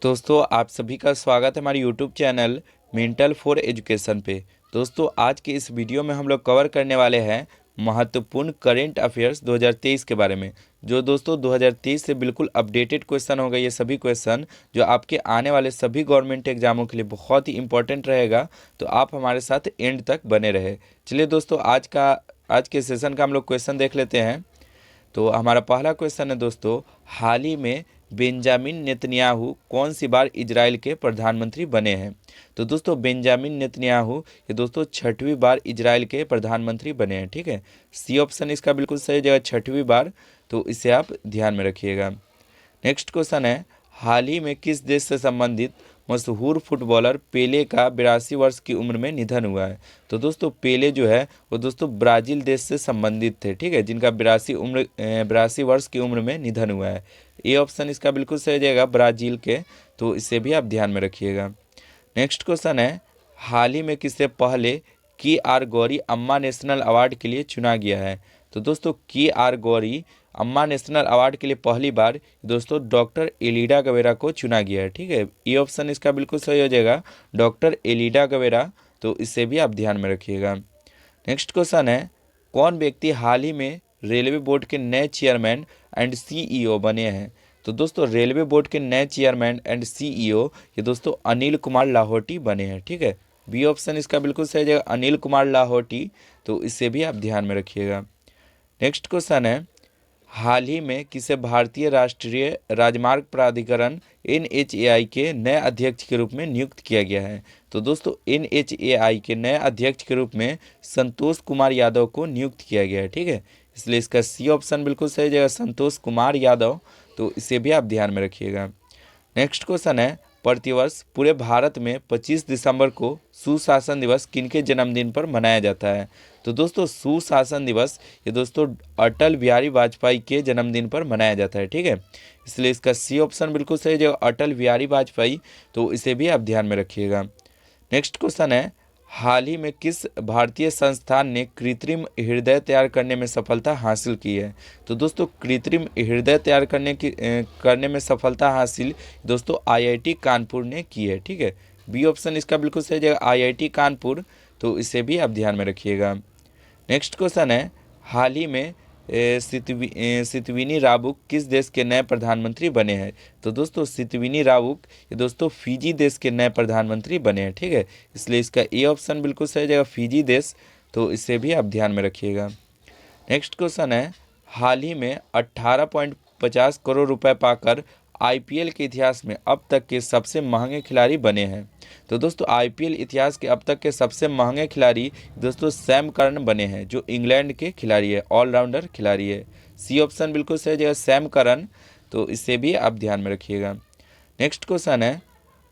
दोस्तों आप सभी का स्वागत है हमारे YouTube channel mental for education पे। दोस्तों आज के इस वीडियो में हम लोग कवर करने वाले हैं महत्वपूर्ण करेंट अफेयर्स 2023 के बारे में। जो दोस्तों 2023 से बिल्कुल अपडेटेड क्वेश्चन होगा। ये सभी क्वेश्चन जो आपके आने वाले सभी गवर्नमेंट एग्जामों के लिए बहुत ही इंपॉर्टेंट रहेगा, तो आप हमारे साथ एंड तक बने रहे। चलिए दोस्तों आज के सेशन का हम लोग क्वेश्चन देख लेते हैं। तो हमारा पहला क्वेश्चन है दोस्तों, हाल ही में बेंजामिन नेतन्याहू कौन सी बार इजराइल के प्रधानमंत्री बने हैं? तो दोस्तों बेंजामिन नेतन्याहू ये दोस्तों छठवीं बार इजराइल के प्रधानमंत्री बने हैं। ठीक है, सी ऑप्शन इसका बिल्कुल सही जगह, छठवीं बार, तो इसे आप ध्यान में रखिएगा। नेक्स्ट क्वेश्चन है, हाल ही में किस देश से संबंधित मशहूर फुटबॉलर पेले का 82 वर्ष की उम्र में निधन हुआ है? तो दोस्तों पेले जो है वो दोस्तों ब्राज़ील देश से संबंधित थे। ठीक है, जिनका 82 वर्ष की उम्र में निधन हुआ है। ये ऑप्शन इसका बिल्कुल सही जाएगा, ब्राज़ील के, तो इसे भी आप ध्यान में रखिएगा। नेक्स्ट क्वेश्चन है, हाल ही में किससे पहले की आर गौरी अम्मा नेशनल अवार्ड के लिए चुना गया है? तो दोस्तों की आर गौरी अम्मा नेशनल अवार्ड के लिए पहली बार दोस्तों डॉक्टर एलिडा गवेरा को चुना गया है। ठीक है, ये ऑप्शन इसका बिल्कुल सही हो जाएगा, डॉक्टर एलिडा गवेरा, तो इसे भी आप ध्यान में रखिएगा। नेक्स्ट क्वेश्चन है, कौन व्यक्ति हाल ही में रेलवे बोर्ड के नए चेयरमैन एंड सीईओ बने हैं? तो दोस्तों रेलवे बोर्ड के नए चेयरमैन एंड सीईओ ये दोस्तों अनिल कुमार लाहौटी बने हैं। ठीक है, बी ऑप्शन इसका बिल्कुल सही जगह, अनिल कुमार लाहौटी, तो इसे भी आप ध्यान में रखिएगा। नेक्स्ट क्वेश्चन है, हाल ही में किसे भारतीय राष्ट्रीय राजमार्ग प्राधिकरण NHAI के नए अध्यक्ष के रूप में नियुक्त किया गया है? तो दोस्तों NHAI के नए अध्यक्ष के रूप में संतोष कुमार यादव को नियुक्त किया गया है। ठीक है, इसलिए इसका सी ऑप्शन बिल्कुल सही जगह, संतोष कुमार यादव, तो इसे भी आप ध्यान में रखिएगा। नेक्स्ट क्वेश्चन है, प्रतिवर्ष पूरे भारत में 25 दिसंबर को सुशासन दिवस किनके जन्मदिन पर मनाया जाता है? तो दोस्तों सुशासन दिवस ये दोस्तों अटल बिहारी वाजपेयी के जन्मदिन पर मनाया जाता है। ठीक है, इसलिए इसका सी ऑप्शन बिल्कुल सही जो अटल बिहारी वाजपेयी, तो इसे भी आप ध्यान में रखिएगा। नेक्स्ट क्वेश्चन है, हाल ही में किस भारतीय संस्थान ने कृत्रिम हृदय तैयार करने में सफलता हासिल की है? तो दोस्तों कृत्रिम हृदय तैयार करने में सफलता हासिल दोस्तों IIT कानपुर ने की है। ठीक है, बी ऑप्शन इसका बिल्कुल सही जगह, IIT कानपुर, तो इसे भी आप ध्यान में रखिएगा। नेक्स्ट क्वेश्चन है, हाल ही में सितविनी राबुक किस देश के नए प्रधानमंत्री बने हैं? तो दोस्तों सितविनी राबुक ये दोस्तों फिजी देश के नए प्रधानमंत्री बने हैं। ठीक है, इसलिए इसका ए ऑप्शन बिल्कुल सही जाएगा, फिजी देश, तो इसे भी आप ध्यान में रखिएगा। नेक्स्ट क्वेश्चन है, हाल ही में 18.50 करोड़ रुपए पाकर IPL के इतिहास में अब तक के सबसे महंगे खिलाड़ी बने हैं? तो दोस्तों IPL इतिहास के अब तक के सबसे महंगे खिलाड़ी दोस्तों सैम करन बने हैं, जो इंग्लैंड के खिलाड़ी है, ऑलराउंडर खिलाड़ी है। सी ऑप्शन बिल्कुल सही जगह, सैम करन, तो इसे भी आप ध्यान में रखिएगा। नेक्स्ट क्वेश्चन है,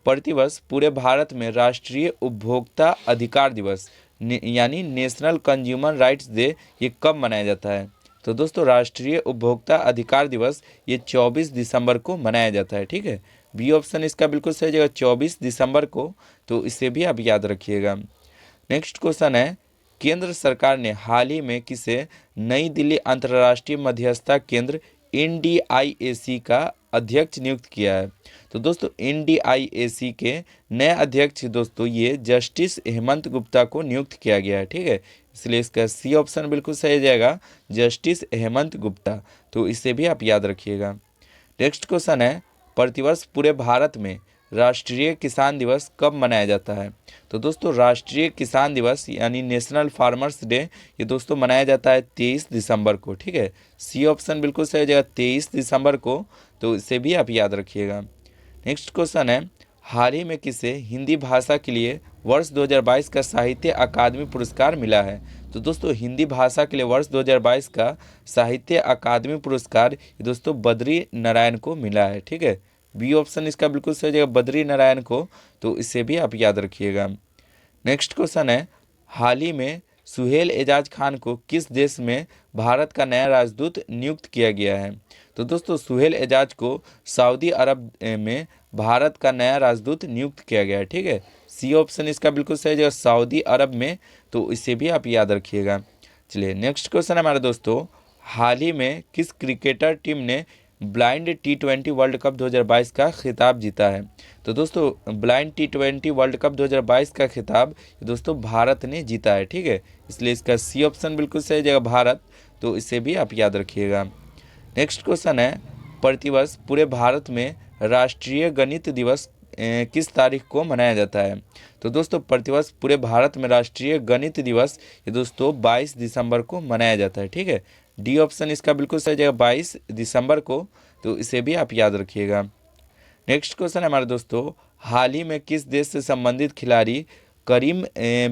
प्रतिवर्ष पूरे भारत में राष्ट्रीय उपभोक्ता अधिकार दिवस यानी नेशनल कंज्यूमर राइट्स डे ये कब मनाया जाता है? तो दोस्तों राष्ट्रीय उपभोक्ता अधिकार दिवस ये 24 दिसंबर को मनाया जाता है। ठीक है, बी ऑप्शन इसका बिल्कुल सही जगह, 24 दिसंबर को, तो इसे भी आप याद रखिएगा। नेक्स्ट क्वेश्चन है, केंद्र सरकार ने हाल ही में किसे नई दिल्ली अंतर्राष्ट्रीय मध्यस्थता केंद्र NDIAC का अध्यक्ष नियुक्त किया है? तो दोस्तों NDIAC के नए अध्यक्ष दोस्तों ये जस्टिस हेमंत गुप्ता को नियुक्त किया गया है। ठीक है, इसलिए इसका सी ऑप्शन बिल्कुल सही जाएगा, जस्टिस हेमंत गुप्ता, तो इसे भी आप याद रखिएगा। नेक्स्ट क्वेश्चन है, प्रतिवर्ष पूरे भारत में राष्ट्रीय किसान दिवस कब मनाया जाता है? तो दोस्तों राष्ट्रीय किसान दिवस यानी नेशनल फार्मर्स डे ये दोस्तों मनाया जाता है 23 दिसंबर को। ठीक है, सी ऑप्शन बिल्कुल सही जगह, 23 दिसंबर को, तो इसे भी आप याद रखिएगा। नेक्स्ट क्वेश्चन है, हाल ही में किसे हिंदी भाषा के लिए वर्ष 2022 का साहित्य अकादमी पुरस्कार मिला है? तो दोस्तों हिंदी भाषा के लिए वर्ष 2022 का साहित्य अकादमी पुरस्कार दोस्तों बद्री नारायण को मिला है। ठीक है, बी ऑप्शन इसका बिल्कुल सही जगह, बद्री नारायण को, तो इसे भी आप याद रखिएगा। नेक्स्ट क्वेश्चन है, हाल ही में सुहेल एजाज खान को किस देश में भारत का नया राजदूत नियुक्त किया गया है? तो दोस्तों सुहेल एजाज को सऊदी अरब में भारत का नया राजदूत नियुक्त किया गया है। ठीक है, सी ऑप्शन इसका बिल्कुल सही जगह, सऊदी अरब में, तो इसे भी आप याद रखिएगा। चलिए नेक्स्ट क्वेश्चन है हमारे दोस्तों, हाल ही में किस क्रिकेटर टीम ने ब्लाइंड T20 वर्ल्ड कप 2022 का खिताब जीता है? तो दोस्तों ब्लाइंड T20 वर्ल्ड कप 2022 का खिताब दोस्तों भारत ने जीता है, ठीक है, इसलिए इसका सी ऑप्शन बिल्कुल सही जगह भारत, तो इसे भी आप याद रखिएगा। नेक्स्ट क्वेश्चन है, प्रतिवर्ष पूरे भारत में राष्ट्रीय गणित दिवस किस तारीख को मनाया जाता है? तो दोस्तों प्रतिवर्ष पूरे भारत में राष्ट्रीय गणित दिवस ये दोस्तों 22 दिसंबर को मनाया जाता है, ठीक है, डी ऑप्शन इसका बिल्कुल सही जगह 22 दिसंबर को, तो इसे भी आप याद रखिएगा। नेक्स्ट क्वेश्चन है हमारे दोस्तों, हाल ही में किस देश से संबंधित खिलाड़ी करीम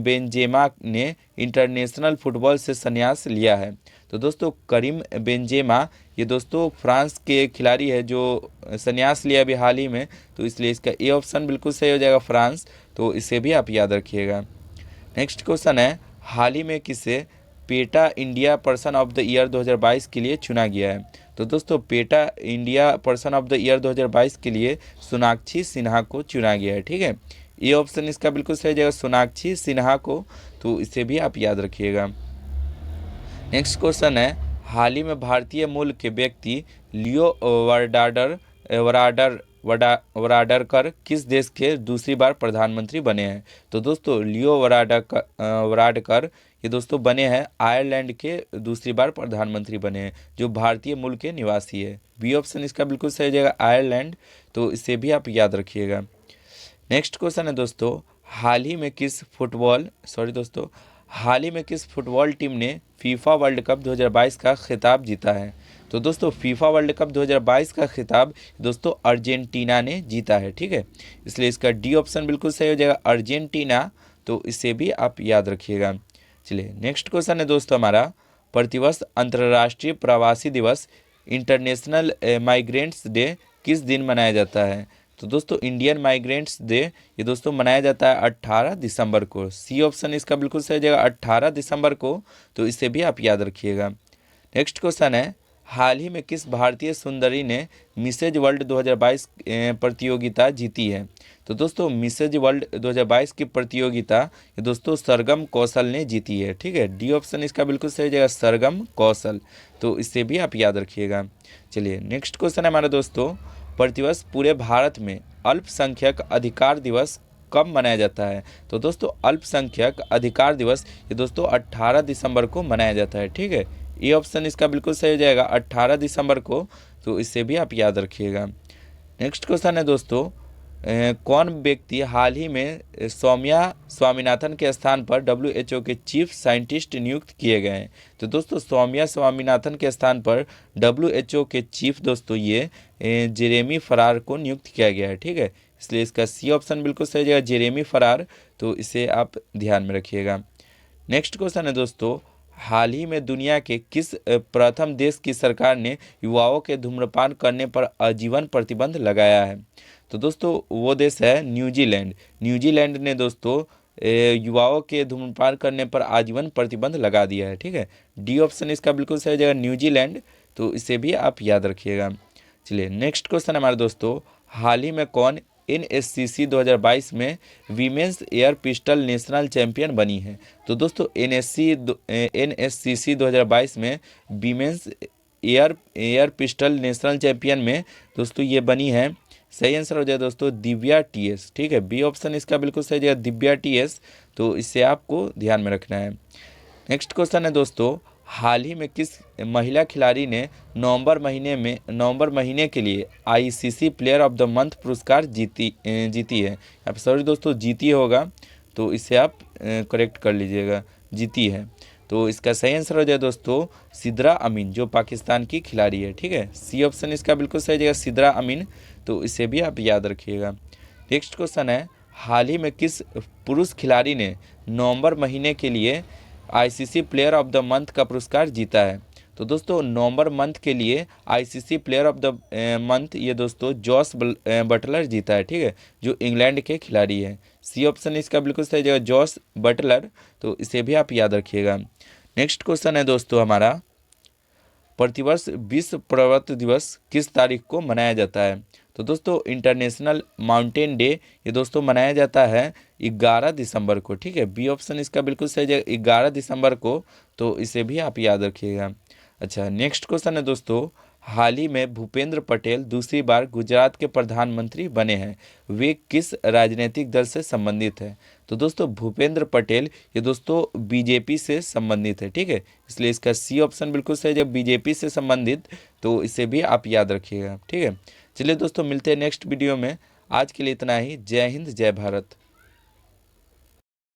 बेंजेमा ने इंटरनेशनल फुटबॉल से संन्यास लिया है? तो दोस्तों करीम बेंजेमा ये दोस्तों फ्रांस के खिलाड़ी है जो संन्यास लिया अभी हाल ही में, तो इसलिए इसका ए ऑप्शन बिल्कुल सही हो जाएगा फ्रांस, तो इसे भी आप याद रखिएगा। नेक्स्ट क्वेश्चन है, हाल ही में किसे PETA India person of the year 2022 के लिए चुना गया है? तो दोस्तों PETA India person of the year 2022 के लिए सोनाक्षी सिन्हा को चुना गया है, ठीक है, ये ऑप्शन इसका बिल्कुल सही जाएगा सोनाक्षी सिन्हा को, तो इसे भी आप याद रखिएगा। नेक्स्ट क्वेश्चन है, हाल ही में भारतीय मूल के व्यक्ति लियो वराडकर किस देश के दूसरी बार प्रधानमंत्री बने हैं? तो दोस्तों लियो वराडकर ये दोस्तों बने हैं आयरलैंड के दूसरी बार प्रधानमंत्री बने हैं, जो भारतीय मूल के निवासी है, बी ऑप्शन इसका बिल्कुल सही जाएगा आयरलैंड, तो इसे भी आप याद रखिएगा। नेक्स्ट क्वेश्चन है दोस्तों, हाल ही में किस फुटबॉल टीम ने फीफा वर्ल्ड कप 2022 का खिताब जीता है? तो दोस्तों फीफा वर्ल्ड कप 2022 का खिताब दोस्तों अर्जेंटीना ने जीता है, ठीक है, इसलिए इसका डी ऑप्शन बिल्कुल सही हो जाएगा अर्जेंटीना, तो इसे भी आप याद रखिएगा। चलिए नेक्स्ट क्वेश्चन है दोस्तों हमारा, प्रतिवर्ष अंतर्राष्ट्रीय प्रवासी दिवस इंटरनेशनल माइग्रेंट्स डे किस दिन मनाया जाता है? तो दोस्तों इंडियन माइग्रेंट्स डे ये दोस्तों मनाया जाता है 18 दिसंबर को, सी ऑप्शन इसका बिल्कुल सही जाएगा 18 दिसंबर को, तो इसे भी आप याद रखिएगा। नेक्स्ट क्वेश्चन है, हाल ही में किस भारतीय सुंदरी ने मिसेज वर्ल्ड 2022 प्रतियोगिता जीती है? तो दोस्तों मिसेज वर्ल्ड 2022 की प्रतियोगिता ये दोस्तों सरगम कौशल ने जीती है, ठीक है, डी ऑप्शन इसका बिल्कुल सही जाएगा सरगम कौशल, तो इसे भी आप याद रखिएगा। चलिए नेक्स्ट क्वेश्चन है हमारा दोस्तों, प्रतिवर्ष पूरे भारत में अल्पसंख्यक अधिकार दिवस कब मनाया जाता है? तो दोस्तों अल्पसंख्यक अधिकार दिवस ये दोस्तों 18 दिसंबर को मनाया जाता है, ठीक है, ये ऑप्शन इसका बिल्कुल सही हो जाएगा 18 दिसंबर को, तो इसे भी आप याद रखिएगा। नेक्स्ट क्वेश्चन है दोस्तों, कौन व्यक्ति हाल ही में सौम्या स्वामीनाथन के स्थान पर WHO के चीफ साइंटिस्ट नियुक्त किए गए हैं? तो दोस्तों सौम्या स्वामीनाथन के स्थान पर WHO के चीफ दोस्तों ये जेरेमी फरार को नियुक्त किया गया है, ठीक है, इसलिए इसका सी ऑप्शन बिल्कुल सही जाएगा जेरेमी फरार, तो इसे आप ध्यान में रखिएगा। नेक्स्ट क्वेश्चन है दोस्तों, हाल ही में दुनिया के किस प्रथम देश की सरकार ने युवाओं के धूम्रपान करने पर आजीवन प्रतिबंध लगाया है? तो दोस्तों वो देश है न्यूजीलैंड, न्यूजीलैंड ने दोस्तों युवाओं के धूम्रपान करने पर आजीवन प्रतिबंध लगा दिया है, ठीक है, डी ऑप्शन इसका बिल्कुल सही जाएगा न्यूजीलैंड, तो इसे भी आप याद रखिएगा। चलिए नेक्स्ट क्वेश्चन हमारे दोस्तों, हाल ही में कौन NSCC 2022 में women's air pistol national champion बनी है? तो दोस्तों NSCC 2022 में women's air pistol national champion में दोस्तों ये बनी है, सही आंसर हो जाए दोस्तों दिव्या TS, ठीक है, बी ऑप्शन इसका बिल्कुल सही जाएगा दिव्या TS, तो इससे आपको ध्यान में रखना है। नेक्स्ट क्वेश्चन है दोस्तों, हाल ही में किस महिला खिलाड़ी ने नवंबर महीने के लिए ICC player of the month पुरस्कार जीती है? अब सॉरी दोस्तों जीती होगा, तो इसे आप करेक्ट कर लीजिएगा, जीती है, तो इसका सही आंसर हो जाए दोस्तों सिद्रा अमीन, जो पाकिस्तान की खिलाड़ी है, ठीक है, सी ऑप्शन इसका बिल्कुल सही जाएगा सिद्रा अमीन, तो इसे भी आप याद रखिएगा। नेक्स्ट क्वेश्चन है, हाल ही में किस पुरुष खिलाड़ी ने नवंबर महीने के लिए ICC player of the month का पुरस्कार जीता है? तो दोस्तों नवंबर मंथ के लिए ICC player of the month ये दोस्तों जॉस बटलर जीता है, ठीक है, जो इंग्लैंड के खिलाड़ी है, सी ऑप्शन इसका बिल्कुल सही जगह जॉस बटलर, तो इसे भी आप याद रखिएगा। नेक्स्ट क्वेश्चन है दोस्तों हमारा, प्रतिवर्ष विश्व पर्वत दिवस किस तारीख को मनाया जाता है? तो दोस्तों इंटरनेशनल माउंटेन डे ये दोस्तों मनाया जाता है 11 दिसंबर को, ठीक है, बी ऑप्शन इसका बिल्कुल सही जगह 11 दिसंबर को, तो इसे भी आप याद रखिएगा। अच्छा नेक्स्ट क्वेश्चन है दोस्तों, हाल ही में भूपेंद्र पटेल दूसरी बार गुजरात के प्रधानमंत्री बने हैं, वे किस राजनीतिक दल से संबंधित है? तो दोस्तों भूपेंद्र पटेल ये दोस्तों बीजेपी से संबंधित है, ठीक है, इसलिए इसका सी ऑप्शन बिल्कुल सही है, जब बीजेपी से संबंधित तो इसे भी आप याद रखिएगा, ठीक है। चलिए दोस्तों मिलते हैं नेक्स्ट वीडियो में, आज के लिए इतना ही। जय हिंद जय भारत।